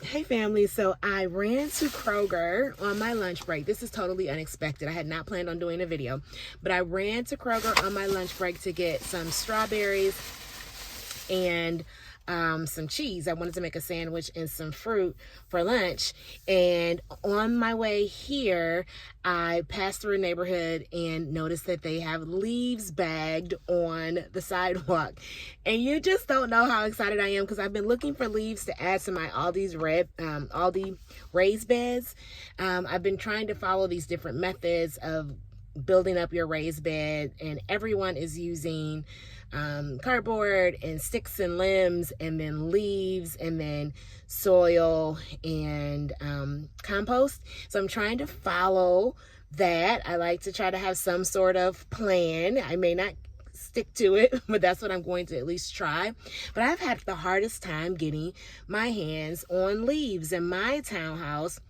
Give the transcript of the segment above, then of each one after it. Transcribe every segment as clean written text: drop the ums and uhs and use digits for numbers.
Hey family, so I ran to Kroger on my lunch break. This is totally unexpected. I had not planned on doing a video, but I ran to Kroger on my lunch break to get some strawberries and some cheese. I wanted to make a sandwich and some fruit for lunch. And on my way here, I passed through a neighborhood and noticed that they have leaves bagged on the sidewalk. And you just don't know how excited I am because I've been looking for leaves to add to my Aldi raised beds. I've been trying to follow these different methods of building up your raised bed, and everyone is using cardboard and sticks and limbs and then leaves and then soil and compost. So I'm trying to follow that. I like to try to have some sort of plan. I may not stick to it, but that's what I'm going to at least try. But I've had the hardest time getting my hands on leaves in my townhouse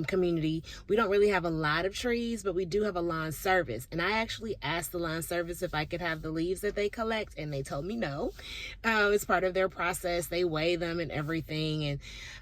community. We don't really have a lot of trees, but we do have a lawn service, and I actually asked the lawn service if I could have the leaves that they collect, and they told me no. It's part of their process. They weigh them and everything,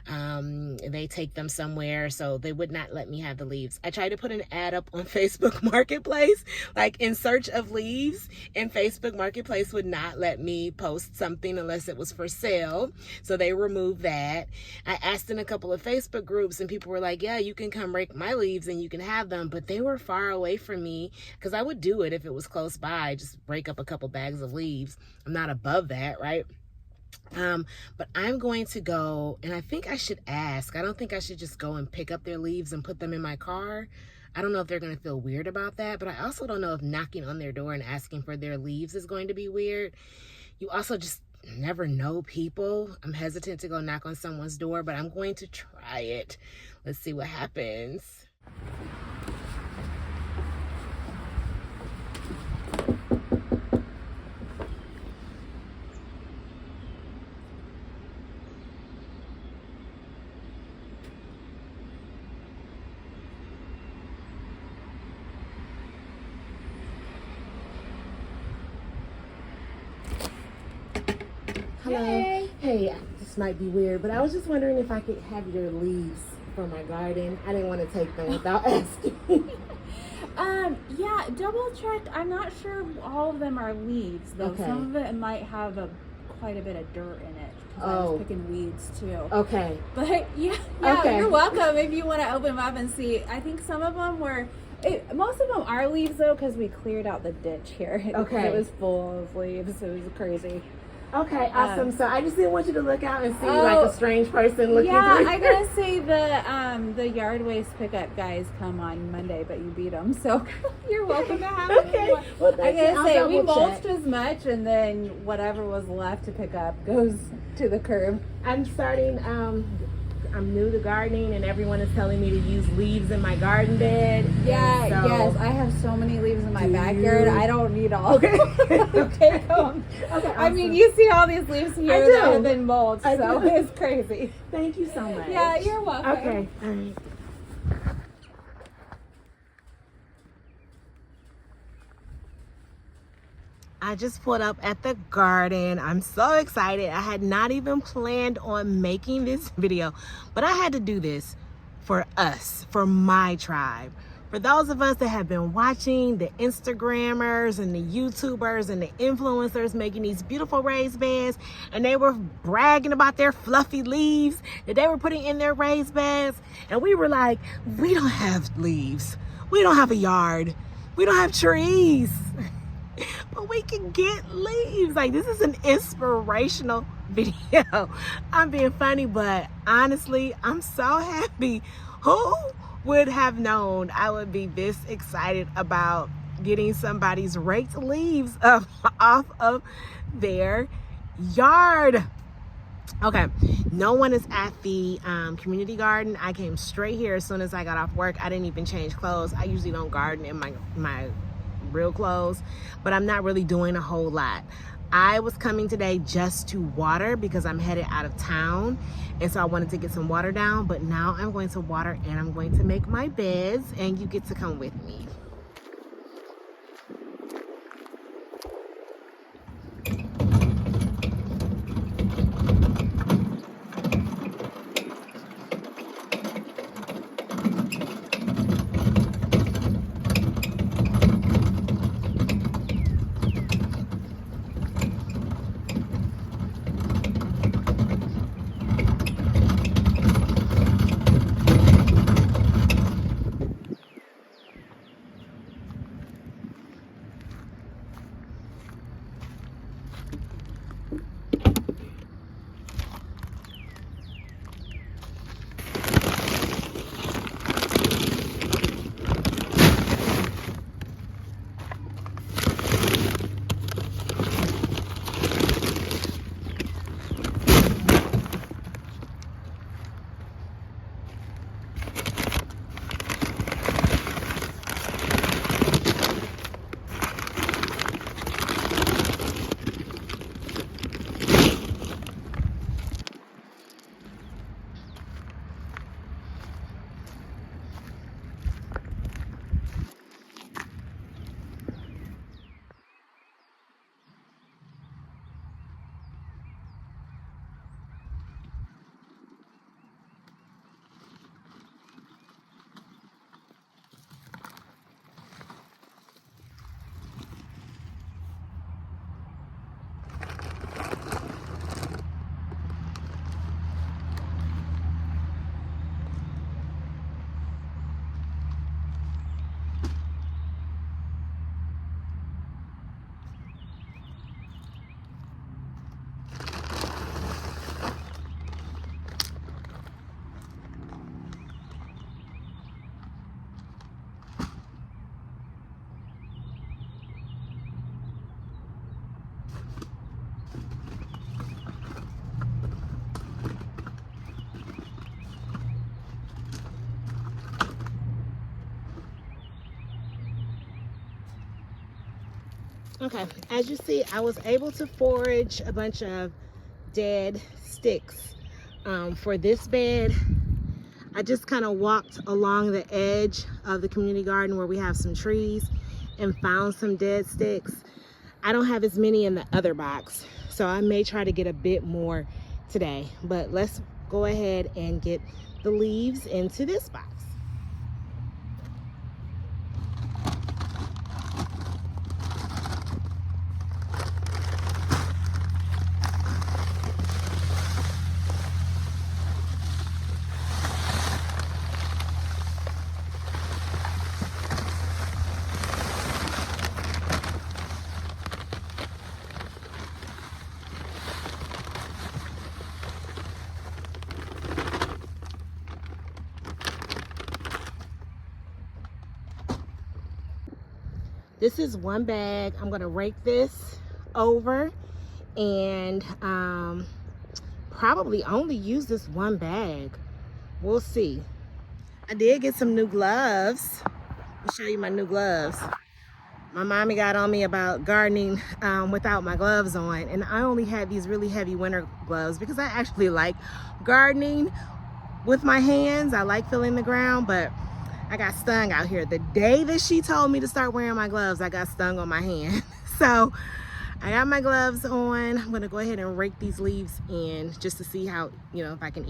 and they take them somewhere, so they would not let me have the leaves. I tried to put an ad up on Facebook Marketplace, like in search of leaves, and Facebook Marketplace would not let me post something unless it was for sale, so they removed that. I asked in a couple of Facebook groups, and people were like, yeah, you can come rake my leaves and you can have them, but they were far away from me, because I would do it if it was close by, just break up a couple bags of leaves. I'm not above that, right? But I'm going to go, and I think I should ask. I don't think I should just go and pick up their leaves and put them in my car. I don't know if they're going to feel weird about that, but I also don't know if knocking on their door and asking for their leaves is going to be weird. You also just never know people. I'm hesitant to go knock on someone's door, but I'm going to try it. Let's see what happens. Hello. Hey, this might be weird, but I was just wondering if I could have your leaves for my garden. I didn't want to take them without asking. Yeah, double check. I'm not sure all of them are leaves, though. Okay. Some of it might have quite a bit of dirt in it. 'Cause I Oh. was picking weeds too. Okay. But yeah, Okay. You're welcome if you want to open them up and see. I think some of them were. Most of them are leaves though, because we cleared out the ditch here. Okay. It was full of leaves. It was crazy. Okay, awesome. So I just didn't want you to look out and see Oh, like a strange person looking Yeah, through. I gotta say the yard waste pickup guys come on Monday, but you beat them, so you're welcome to have it. Okay. Well, I thank you. gotta say I'll we double mulched check. as much, and then whatever was left to pick up goes to the curb. I'm starting, I'm new to gardening, and everyone is telling me to use leaves in my garden bed. Yeah, So- yes, I have so many leaves in my Do backyard. you? I don't need all. Okay. Okay, come. Okay, I mean, awesome. you see all these leaves here do. that have been mulched, I so do. it's crazy. Thank you so much. Yeah, you're welcome. Okay. All right. I just pulled up at the garden. I'm so excited. I had not even planned on making this video, but I had to do this for us, for my tribe. For those of us that have been watching the Instagrammers and the YouTubers and the influencers making these beautiful raised beds, and they were bragging about their fluffy leaves that they were putting in their raised beds, and we were like, we don't have leaves. We don't have a yard. We don't have trees. But we can get leaves. Like, this is an inspirational video. I'm being funny, but honestly, I'm so happy. Who would have known I would be this excited about getting somebody's raked leaves off of their yard? Okay, no one is at the community garden. I came straight here as soon as I got off work. I didn't even change clothes. I usually don't garden in my real clothes, but I'm not really doing a whole lot. I was coming today just to water because I'm headed out of town, and so I wanted to get some water down, but now I'm going to water and I'm going to make my beds, and you get to come with me. Okay, as you see, I was able to forage a bunch of dead sticks for this bed. I just kind of walked along the edge of the community garden where we have some trees and found some dead sticks. I don't have as many in the other box, so I may try to get a bit more today, but let's go ahead and get the leaves into this box. This is one bag. I'm gonna rake this over and probably only use this one bag. We'll see. I did get some new gloves. I'll show you my new gloves. My mommy got on me about gardening without my gloves on, and I only had these really heavy winter gloves because I actually like gardening with my hands. I like feeling the ground, but I got stung out here. The day that she told me to start wearing my gloves, I got stung on my hand. So I got my gloves on. I'm gonna go ahead and rake these leaves in just to see how, you know, if I can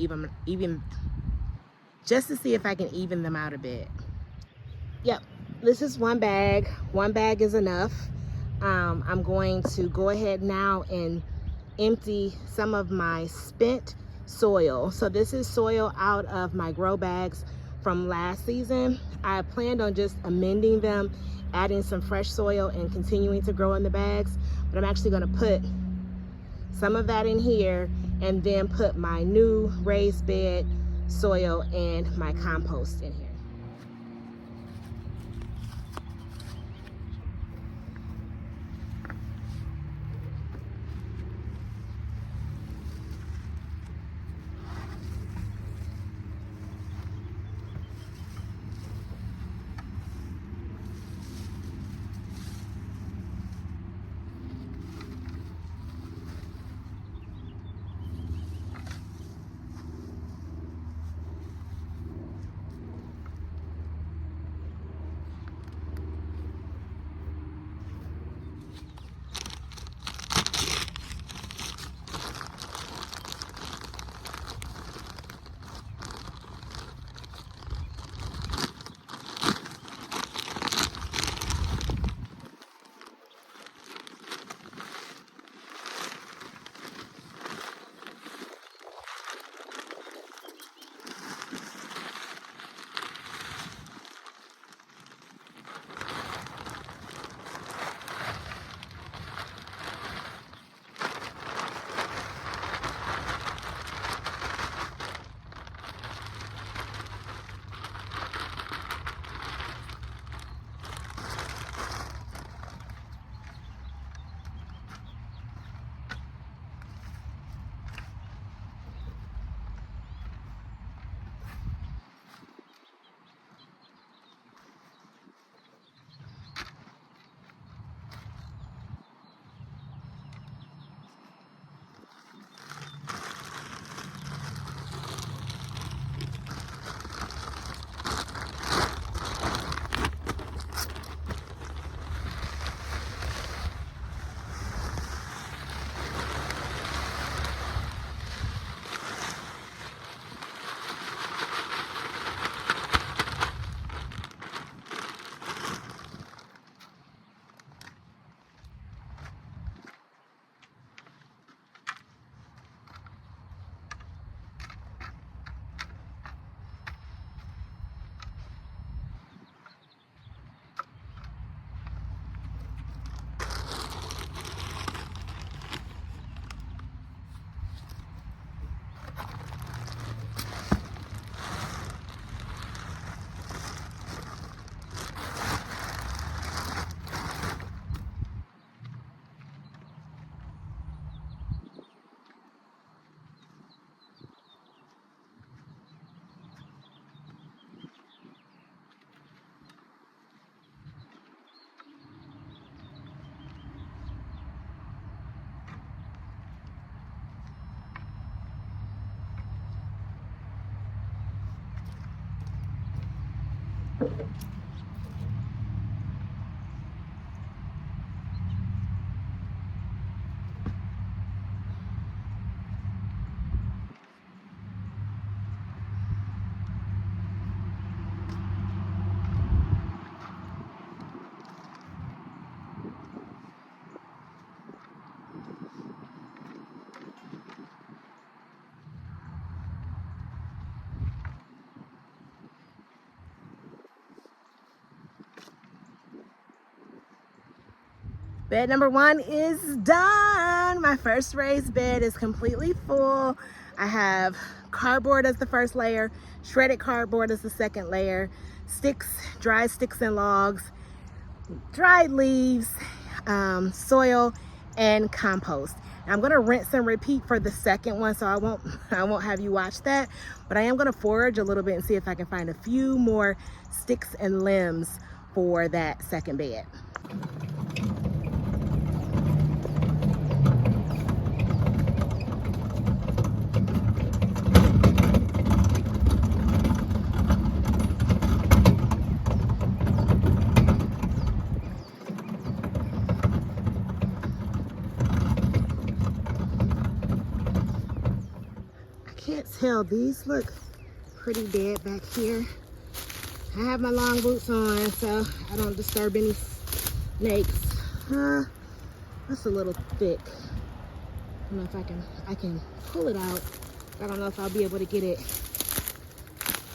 just to see if I can even them out a bit. Yep, this is one bag. One bag is enough. I'm going to go ahead now and empty some of my spent soil. So this is soil out of my grow bags from last season. I planned on just amending them, adding some fresh soil and continuing to grow in the bags, but I'm actually gonna put some of that in here and then put my new raised bed soil and my compost in here. Bed number 1 is done. My first raised bed is completely full. I have cardboard as the first layer, shredded cardboard as the second layer, sticks, dried sticks and logs, dried leaves, soil, and compost. I'm gonna rinse and repeat for the second one, so I won't have you watch that, but I am gonna forage a little bit and see if I can find a few more sticks and limbs for that second bed. Can't tell, these look pretty dead back here. I have my long boots on so I don't disturb any snakes. That's a little thick. I don't know if I can pull it out. I don't know if I'll be able to get it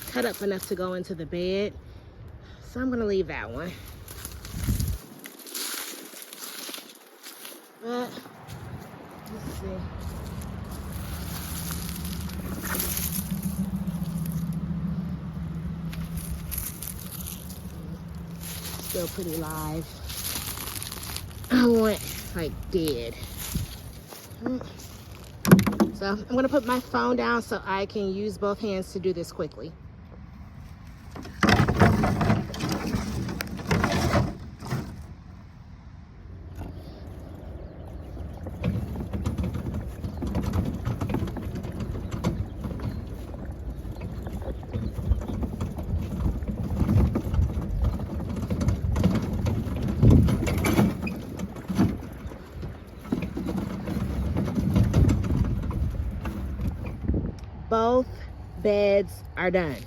cut up enough to go into the bed. So I'm gonna leave that one. But let's see. Still pretty live. I want like dead. So I'm gonna put my phone down so I can use both hands to do this quickly. Both beds are done.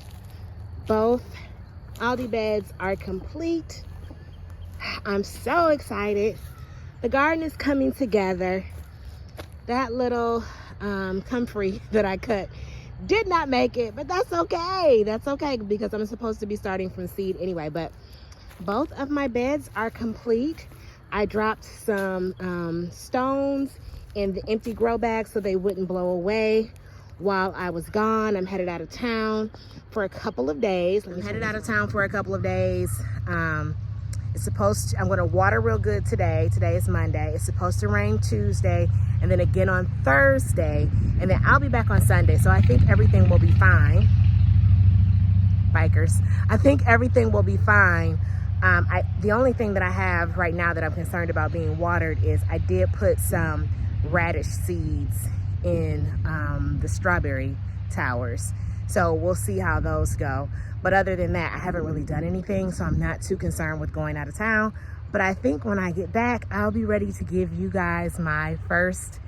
Both Aldi beds are complete. I'm so excited. The garden is coming together. That little comfrey that I cut did not make it, but that's okay. That's okay because I'm supposed to be starting from seed anyway. But both of my beds are complete. I dropped some stones in the empty grow bag so they wouldn't blow away while I was gone. I'm headed out of town for a couple of days. I'm gonna water real good today. Today is Monday. It's supposed to rain Tuesday and then again on Thursday. And then I'll be back on Sunday. So I think everything will be fine. Bikers. I think everything will be fine. The only thing that I have right now that I'm concerned about being watered is I did put some radish seeds in the strawberry towers. So we'll see how those go. But other than that, I haven't really done anything, so I'm not too concerned with going out of town. But I think when I get back, I'll be ready to give you guys my first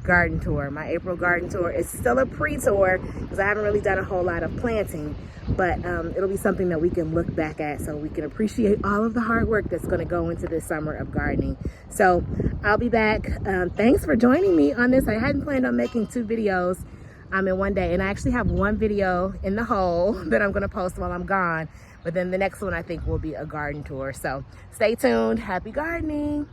garden tour. My April garden tour is still a pre-tour because I haven't really done a whole lot of planting, but it'll be something that we can look back at so we can appreciate all of the hard work that's going to go into this summer of gardening. So I'll be back. Thanks for joining me on this. I hadn't planned on making 2 videos in one day, and I actually have 1 video in the hole that I'm going to post while I'm gone, but then the next one I think will be a garden tour. So stay tuned. Happy gardening.